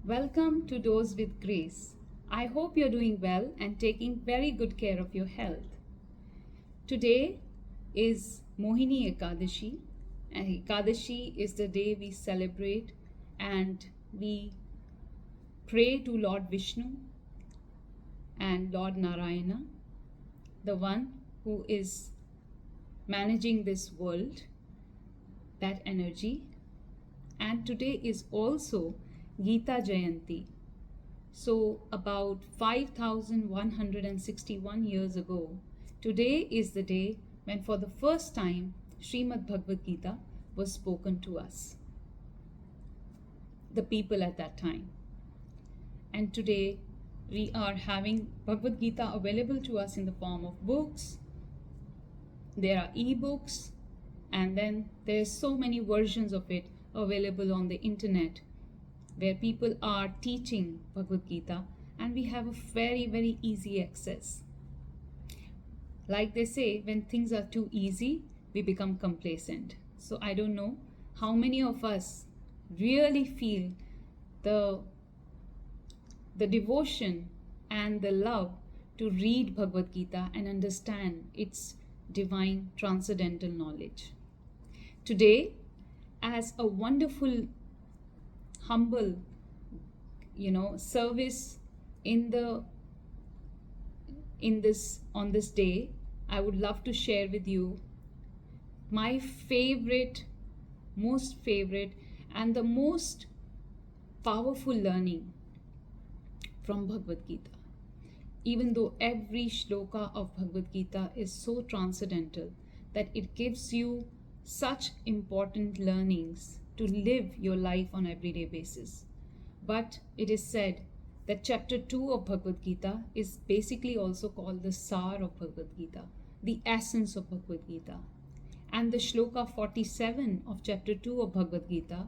Welcome to Dose with Grace. I hope you're doing well and taking very good care of your health. Today is Mohini Ekadashi, and Ekadashi is the day we celebrate and we pray to Lord Vishnu and Lord Narayana, the one who is managing this world, that energy. And today is also Gita Jayanti. So, about 5161 years ago, today is the day when, for the first time, Srimad Bhagavad Gita was spoken to us, the people at that time. And today, we are having Bhagavad Gita available to us in the form of books. There are e-books, and then there's so many versions of it available on the internet, where people are teaching Bhagavad Gita, and we have a very, very easy access. Like they say, when things are too easy, we become complacent. So I don't know how many of us really feel the devotion and the love to read Bhagavad Gita and understand its divine transcendental knowledge. Today, as a wonderful humble service on this day, I would love to share with you my most favorite and the most powerful learning from Bhagavad Gita. Even though every shloka of Bhagavad Gita is so transcendental that it gives you such important learnings to live your life on an everyday basis. But it is said that chapter 2 of Bhagavad Gita is basically also called the Sar of Bhagavad Gita, the essence of Bhagavad Gita. And the shloka 47 of chapter 2 of Bhagavad Gita,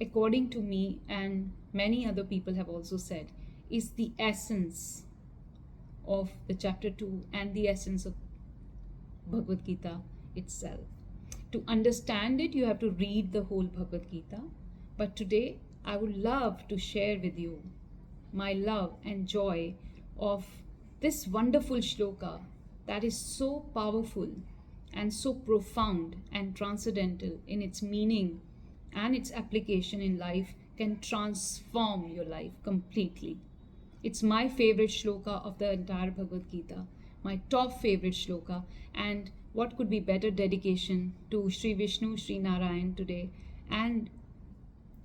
according to me and many other people have also said, is the essence of the chapter 2 and the essence of Bhagavad Gita itself. To understand it, you have to read the whole Bhagavad Gita. But today, I would love to share with you my love and joy of this wonderful shloka that is so powerful and so profound and transcendental in its meaning, and its application in life can transform your life completely. It's my favorite shloka of the entire Bhagavad Gita, my top favorite shloka, and what could be better dedication to Sri Vishnu, Sri Narayan today, and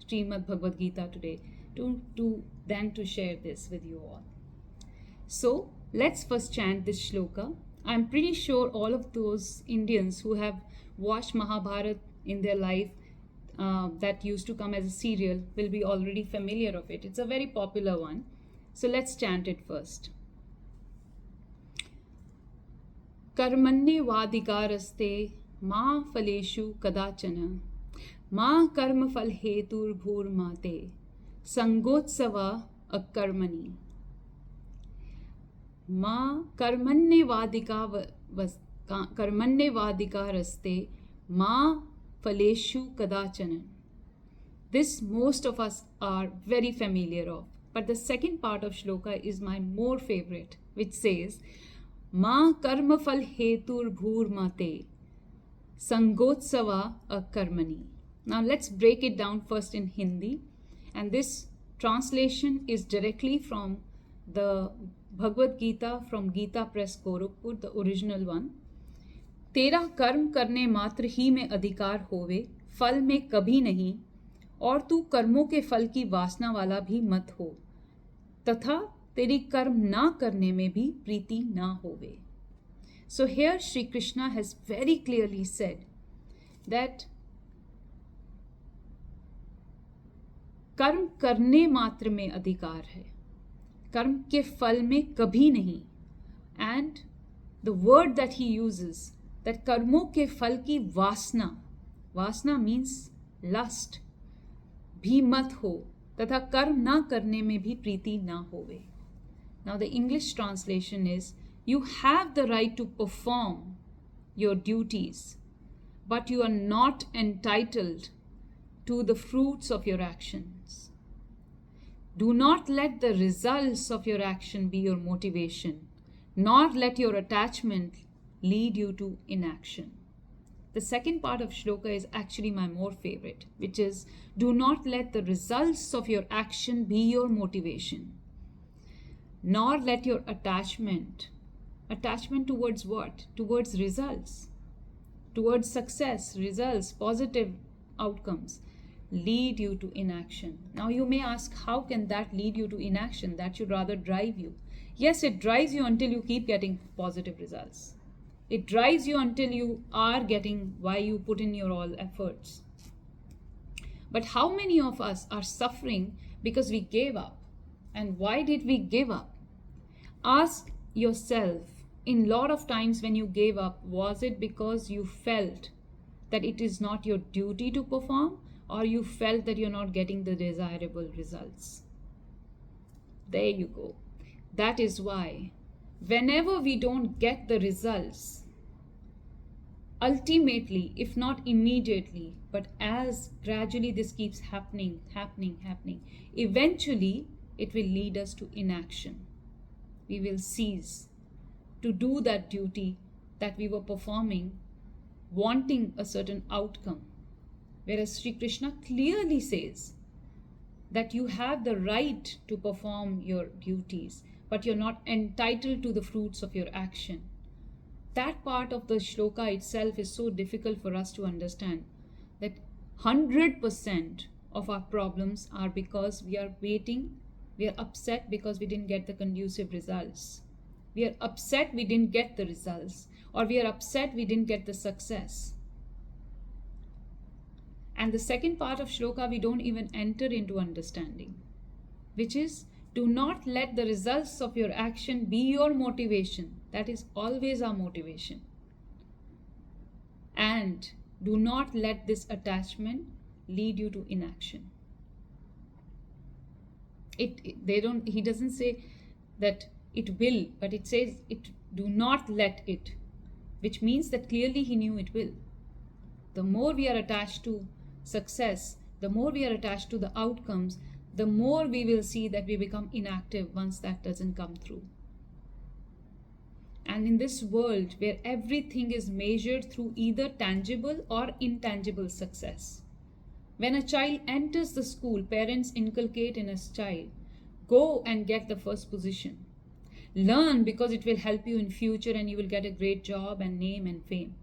Srimad Bhagavad Gita today, than to share this with you all. So let's first chant this shloka. I'm pretty sure all of those Indians who have watched Mahabharata in their life, that used to come as a serial, will be already familiar of it. It's a very popular one. So let's chant it first. कर्मण्येवाधिकारस्ते मा फलेषु कदाचन मा कर्मफल हेतुर्भूर्माते संगोत्सवा अकर्मणि मा कर्मण्येवाधिकारस्ते मा फलेषु कदाचन. This most of us are very familiar of. But the second part of shloka is my more favorite, which says, Ma karma fal hetur bhur mate sangotsava akarmani. Now let's break it down first in Hindi. And this translation is directly from the Bhagavad Gita from Gita Press Gorakhpur, the original one. तेरा कर्म करने मात्र ही में अधिकार होवे, फल में कभी नहीं, और तू कर्मों के फल की वासना वाला भी मत हो, तथा तेरी कर्म ना करने में भी प्रीति ना होवे. So here Shri Krishna has very clearly said that कर्म करने मात्र में अधिकार है, कर्म के फल में कभी नहीं. And the word that he uses, that कर्मों के फल की वासना means lust, भी मत हो, तथा कर्म ना करने में भी प्रीति ना होवे. Now the English translation is, you have the right to perform your duties, but you are not entitled to the fruits of your actions. Do not let the results of your action be your motivation, nor let your attachment lead you to inaction. The second part of shloka is actually my more favorite, which is, do not let the results of your action be your motivation, nor let your attachment towards what? Towards results, towards success, results, positive outcomes, lead you to inaction. Now you may ask, how can that lead you to inaction? That should rather drive you. Yes, it drives you until you keep getting positive results. It drives you until you are getting why you put in your all efforts. But how many of us are suffering because we gave up? And why did we give up? Ask yourself, in lot of times when you gave up, was it because you felt that it is not your duty to perform, or you felt that you're not getting the desirable results? There you go. That is why whenever we don't get the results, ultimately, if not immediately, but as gradually this keeps happening, eventually it will lead us to inaction. We will cease to do that duty that we were performing, wanting a certain outcome. Whereas Sri Krishna clearly says that you have the right to perform your duties, but you're not entitled to the fruits of your action. That part of the shloka itself is so difficult for us to understand, that 100% of our problems are because we are waiting, we are upset because we didn't get the conducive results. We are upset we didn't get the results, or we are upset we didn't get the success. And the second part of shloka we don't even enter into understanding, which is, do not let the results of your action be your motivation. That is always our motivation. And do not let this attachment lead you to inaction. He doesn't say that it will, but it says it, do not let it, which means that clearly he knew it will. The more we are attached to success, the more we are attached to the outcomes, the more we will see that we become inactive once that doesn't come through. And in this world where everything is measured through either tangible or intangible success, when a child enters the school, parents inculcate in a child, go and get the first position. Learn because it will help you in future and you will get a great job and name and fame.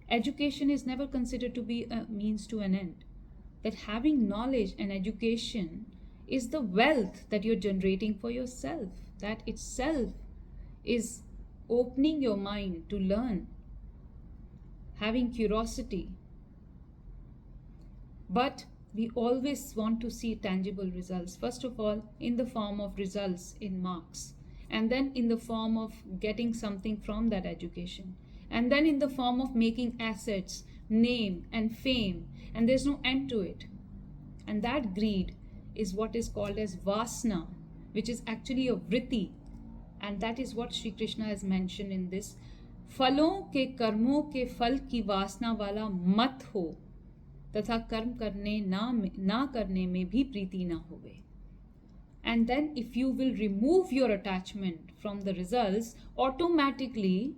Education is never considered to be a means to an end. That having knowledge and education is the wealth that you're generating for yourself. That itself is opening your mind to learn, having curiosity. But we always want to see tangible results. First of all, in the form of results in marks, and then in the form of getting something from that education, and then in the form of making assets, name and fame, and there's no end to it. And that greed is what is called as vasna, which is actually a vritti, and that is what Sri Krishna has mentioned in this. फलों के कर्मों के फल की वासना वाला मत हो, तथा कर्म करने ना करने में भी प्रीति ना होवे. And then if you will remove your attachment from the results, automatically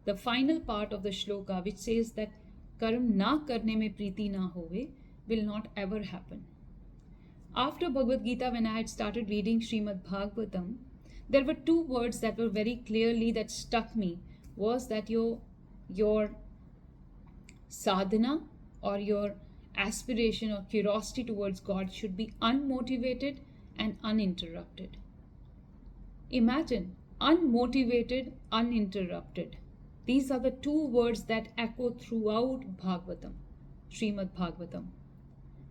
the final part of the shloka, which says that karm na karne mein preeti na hove, will not ever happen. After Bhagavad Gita, when I had started reading Srimad Bhagavatam, there were two words that were very clearly that stuck me, was that your sadhana or your aspiration or curiosity towards God should be unmotivated and uninterrupted. Imagine, unmotivated, uninterrupted. These are the two words that echo throughout Bhagavatam, Srimad Bhagavatam.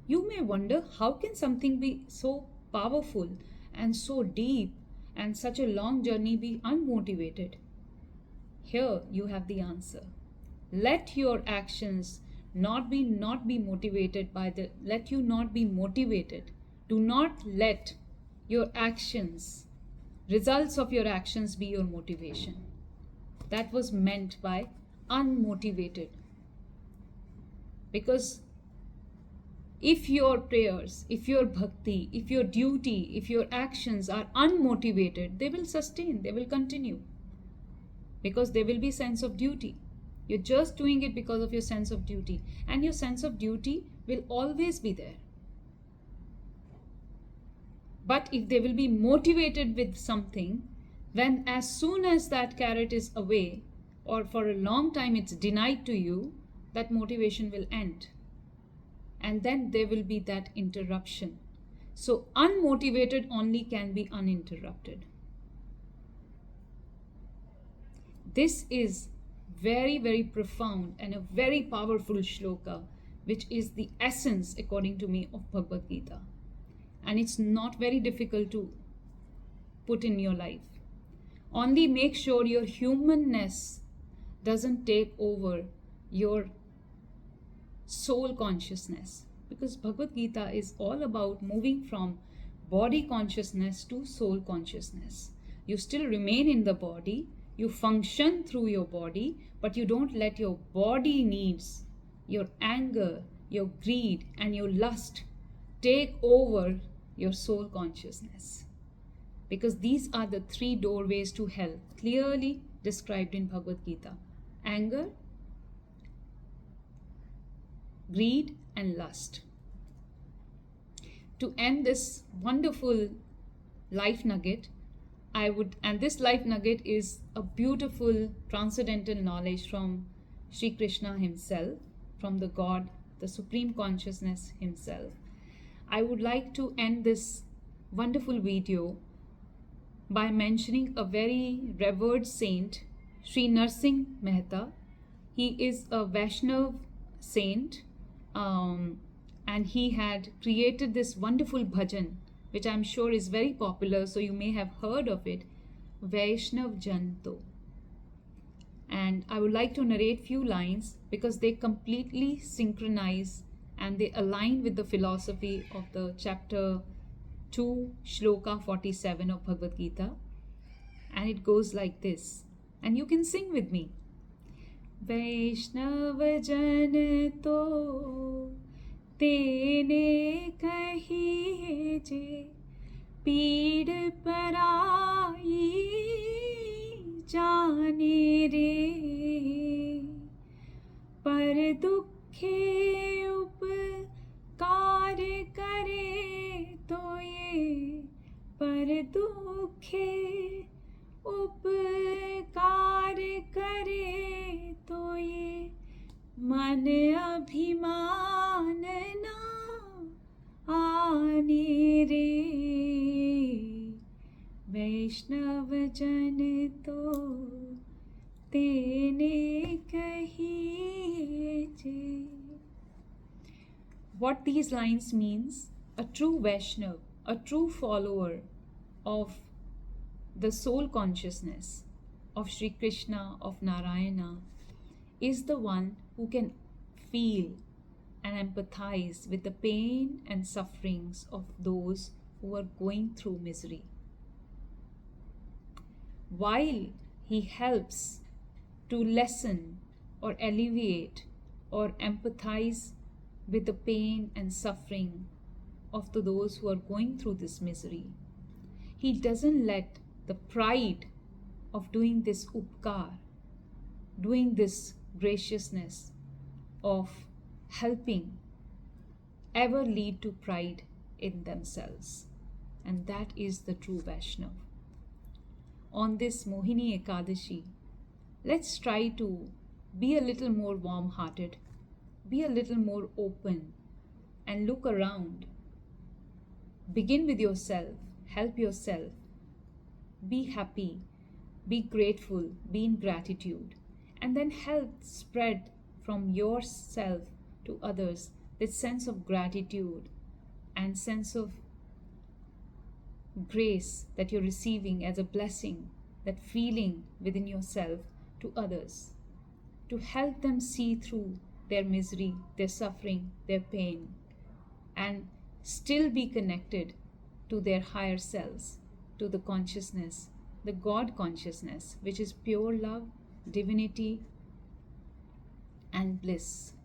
You may wonder, how can something be so powerful and so deep and such a long journey be unmotivated? Here you have the answer. Let your actions not be motivated by the, let you not be motivated. Do not let your actions, results of your actions be your motivation. That was meant by unmotivated. Because If your prayers, if your bhakti, if your duty, if your actions are unmotivated, they will sustain, they will continue, because there will be sense of duty. You're just doing it because of your sense of duty, and your sense of duty will always be there. But if they will be motivated with something, when as soon as that carrot is away, or for a long time it's denied to you, that motivation will end. And then there will be that interruption. So unmotivated only can be uninterrupted. This is very, very profound and a very powerful shloka, which is the essence, according to me, of Bhagavad Gita. And it's not very difficult to put in your life. Only make sure your humanness doesn't take over your soul consciousness, because Bhagavad Gita is all about moving from body consciousness to soul consciousness. You still remain in the body, you function through your body, but you don't let your body needs, your anger, your greed, and your lust take over your soul consciousness. Because these are the three doorways to hell, clearly described in Bhagavad Gita: anger, greed, and lust. To end this wonderful life nugget, and this life nugget is a beautiful transcendental knowledge from Sri Krishna himself, from the God, the Supreme Consciousness himself. I would like to end this wonderful video by mentioning a very revered saint, Sri Narsingh Mehta. He is a Vaishnav saint, and he had created this wonderful bhajan, which I'm sure is very popular, so you may have heard of it, Vaishnav Janto. And I would like to narrate few lines because they completely synchronize and they align with the philosophy of the chapter 2, shloka 47 of Bhagavad Gita. And it goes like this, and you can sing with me. वैष्णव जन तो तेने कहिए जे, पीड़ पराई जाने रे, पर दुखे उपकार करे तो ये, पर दुखे उपकार करे तो ये, मन अभिमान ना आने रे, वैष्णव जन तो तेने कहिए जे. What these lines means, a true Vaishnav, a true follower of the soul consciousness of Sri Krishna, of Narayana, is the one who can feel and empathize with the pain and sufferings of those who are going through misery. While he helps to lessen or alleviate or empathize with the pain and suffering of those who are going through this misery, he doesn't let the pride of doing this upkar, doing this graciousness of helping, ever lead to pride in themselves. And that is the true Vaishnav. On this Mohini Ekadashi, let's try to be a little more warm-hearted, be a little more open, and look around. Begin with yourself, help yourself, be happy, be grateful, be in gratitude, and then help spread from yourself to others this sense of gratitude and sense of grace that you're receiving as a blessing, that feeling within yourself to others, to help them see through their misery, their suffering, their pain, and still be connected to their higher selves, to the consciousness, the God consciousness, which is pure love, divinity, and bliss.